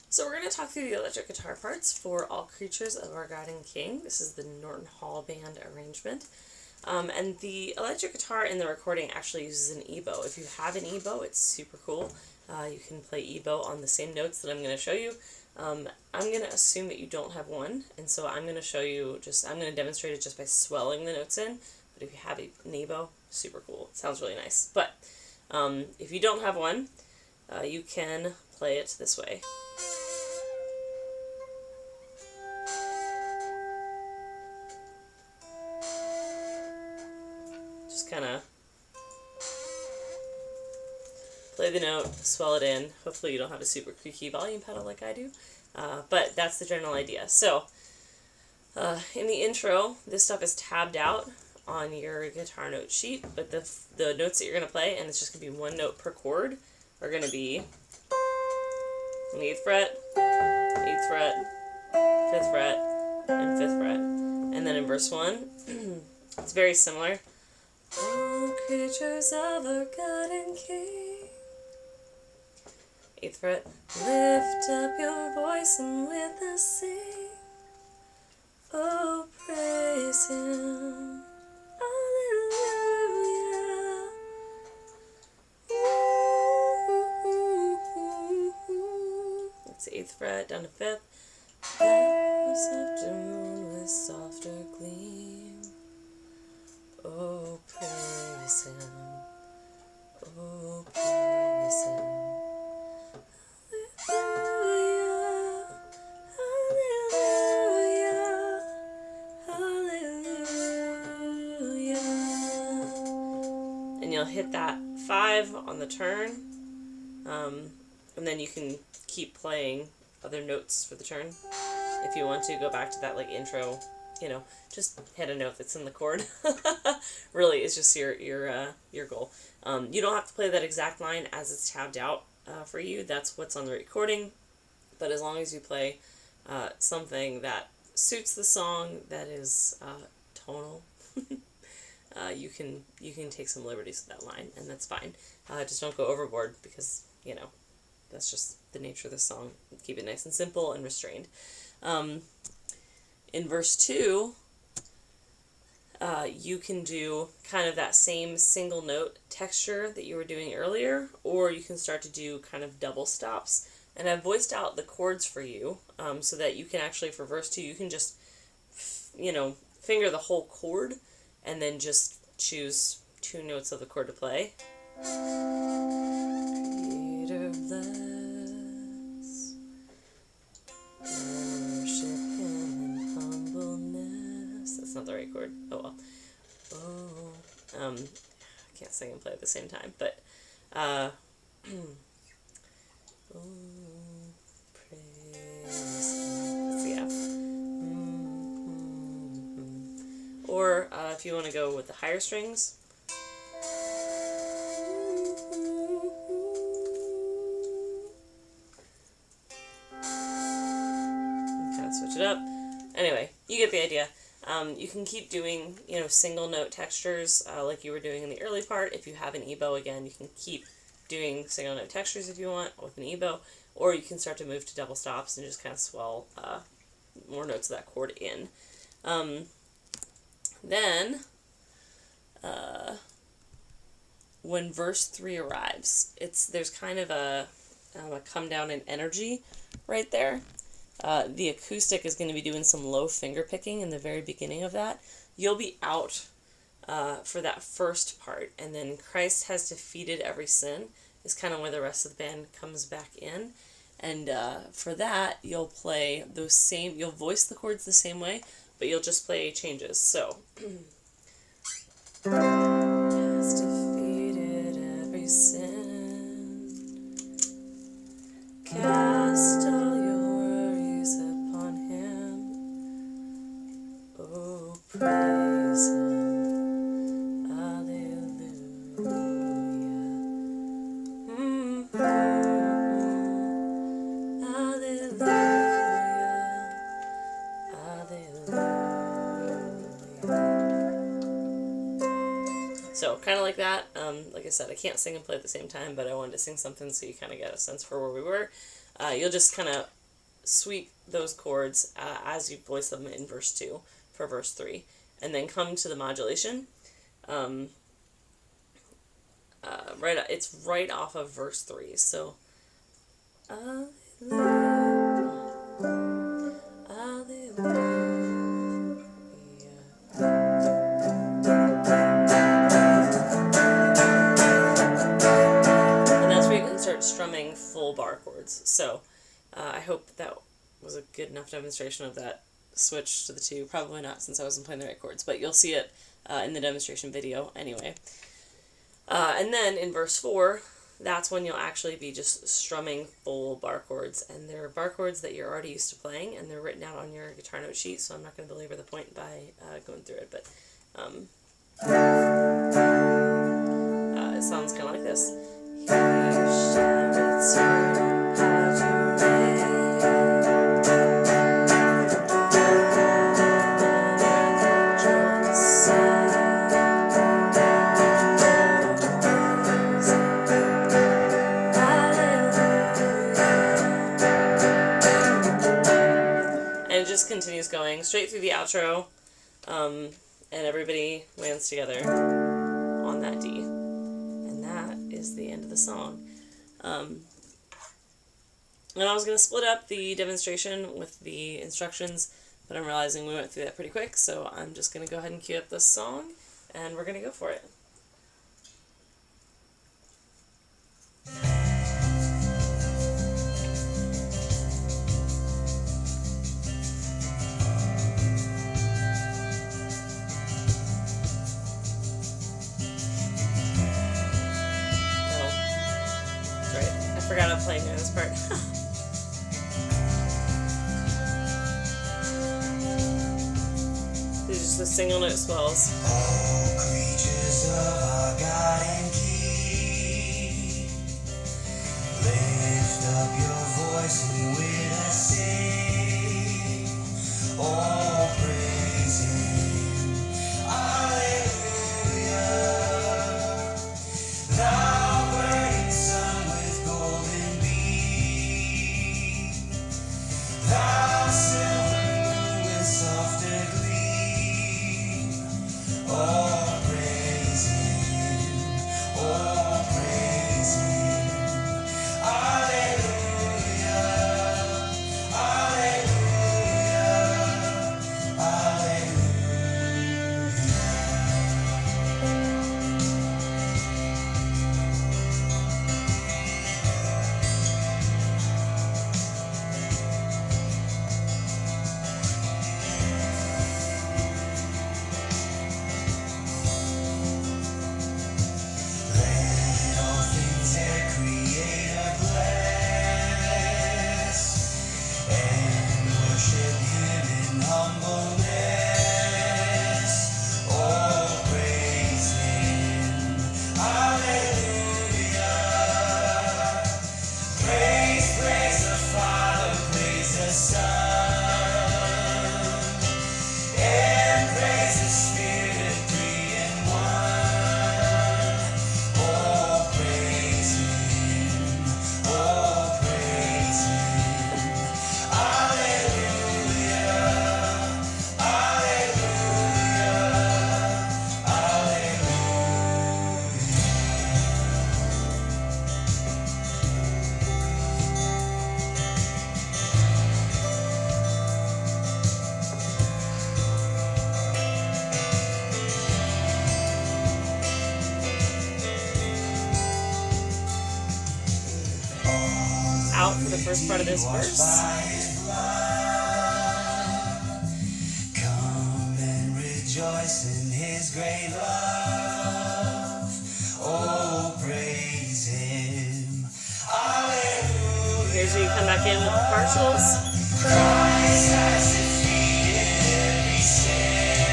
So we're going to talk through the electric guitar parts for All Creatures of Our God and King. This is the Norton Hall Band arrangement. And the electric guitar in the recording actually uses an EBow. If you have an EBow, it's super cool. You can play EBow on the same notes that I'm going to show you. I'm going to assume that you don't have one, and so I'm going to show you I'm going to demonstrate it just by swelling the notes in. But if you have an EBow, super cool. It sounds really nice. But if you don't have one, you can play it this way. Just kind of play the note, swell it in. Hopefully you don't have a super creaky volume pedal like I do, but that's the general idea. So in the intro, this stuff is tabbed out on your guitar note sheet, but the notes that you're going to play, and it's just going to be one note per chord, are going to be on the 8th fret, 8th fret, 5th fret, and 5th fret. And then in verse 1, it's very similar. All creatures of our God and King. 8th fret. Lift up your voice and with us sing. Oh, praise Him. Hallelujah. That's the 8th fret down to 5th. Clouds afternoon with softer gleam. Oh, praise Him. Oh, praise Him. Hallelujah. Hallelujah. Hallelujah. And you'll hit that 5 on the turn. And then you can keep playing other notes for the turn. If you want to go back to that like intro, just hit a note that's in the chord. Really, it's just your goal. You don't have to play that exact line as it's tabbed out for you. That's what's on the recording. But as long as you play something that suits the song, that is tonal, you can take some liberties with that line, and that's fine. Just don't go overboard because that's just the nature of the song. Keep it nice and simple and restrained. In verse 2, you can do kind of that same single note texture that you were doing earlier, or you can start to do kind of double stops. And I've voiced out the chords for you so that you can actually, for verse 2, you can just, finger the whole chord and then just choose 2 notes of the chord to play. Creator bless, worship Him in humbleness. That's not the right chord. Oh well. Oh, I can't sing and play at the same time, but oh, praise Him. That's the F. Or if you want to go with the higher strings. Switch it up. Anyway, you get the idea. You can keep doing, single note textures like you were doing in the early part. If you have an EBow, again, you can keep doing single note textures if you want with an EBow, or you can start to move to double stops and just kind of swell more notes of that chord in. Then, when verse 3 arrives, there's kind of a come down in energy right there. The acoustic is going to be doing some low finger picking in the very beginning of that. You'll be out for that first part, and then Christ has defeated every sin is kind of where the rest of the band comes back in. And for that, you'll play you'll voice the chords the same way, but you'll just play changes. So, has defeated every sin, cast all praise Him, hallelujah, hallelujah, hallelujah. So kind of like that. Like I said, I can't sing and play at the same time, but I wanted to sing something so you kind of get a sense for where we were. You'll just kind of sweep those chords as you voice them in verse 2 for verse 3, and then come to the modulation. It's right off of verse 3. So, Alleluia, Alleluia. And that's where you can start strumming full bar chords. So, I hope that was a good enough demonstration of that switch to the 2. Probably not, since I wasn't playing the right chords, but you'll see it in the demonstration video anyway. And then in verse 4, that's when you'll actually be just strumming full bar chords. And they're bar chords that you're already used to playing, and they're written out on your guitar note sheet, so I'm not going to belabor the point by going through it. But it sounds kind of like this. Continues going straight through the outro, and everybody lands together on that D, and that is the end of the song. And I was going to split up the demonstration with the instructions, but I'm realizing we went through that pretty quick, so I'm just going to go ahead and cue up this song, and we're going to go for it. I forgot I'm playing this part. These are just the single note swells. All creatures of our God and King, lift up your voice and with us sing. Oh, praise Him. Alleluia. Thou burning sun with golden beam, thou silver moon with softer gleam. Oh, praise Him. Oh, praise Him. Alleluia. Alleluia. Alleluia. Let all things their Creator bless, and worship Him in humbleness. Oh, praise Him. Alleluia. Praise, praise the Father, praise the Son, and praise the Spirit, three in one. Oh, praise Him. Oh, praise Him. Alleluia. Alleluia. Out for the first part of this verse. Come and rejoice in His great love. Oh, praise Him. Alleluia. Here's where you come back in with the partials. Christ has defeated every sin.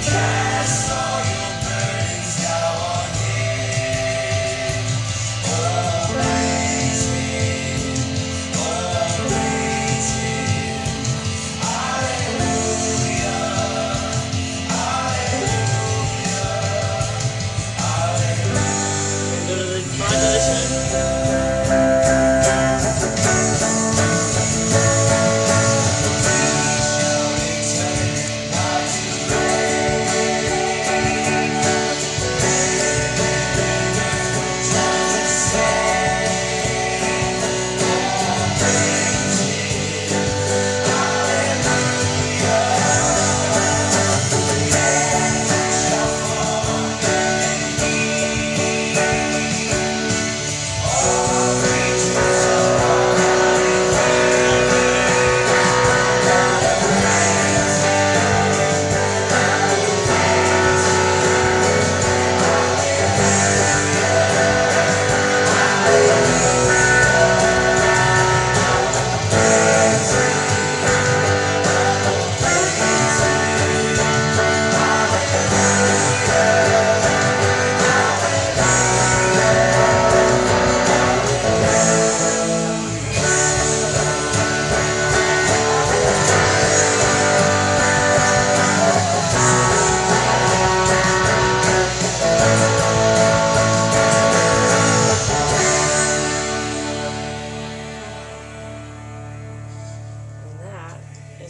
Cast all your burdens now on Him. Oh, praise Him. Oh, praise Him. Alleluia. Alleluia. Alleluia. Go to the modulation.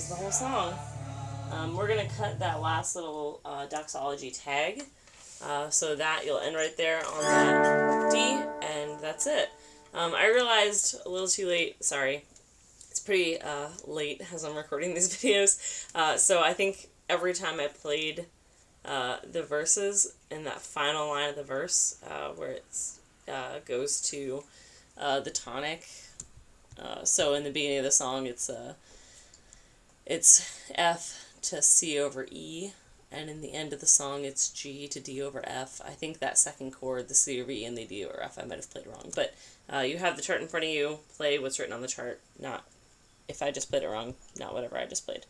the whole song. We're going to cut that last little doxology tag, so that you'll end right there on that D, and that's it. I realized a little too late, sorry, it's pretty late as I'm recording these videos, so I think every time I played the verses in that final line of the verse, where it goes to the tonic, so in the beginning of the song it's F to C over E, and in the end of the song it's G to D over F. I think that second chord, the C over E and the D over F, I might have played wrong, but you have the chart in front of you, play what's written on the chart, not if I just played it wrong, not whatever I just played.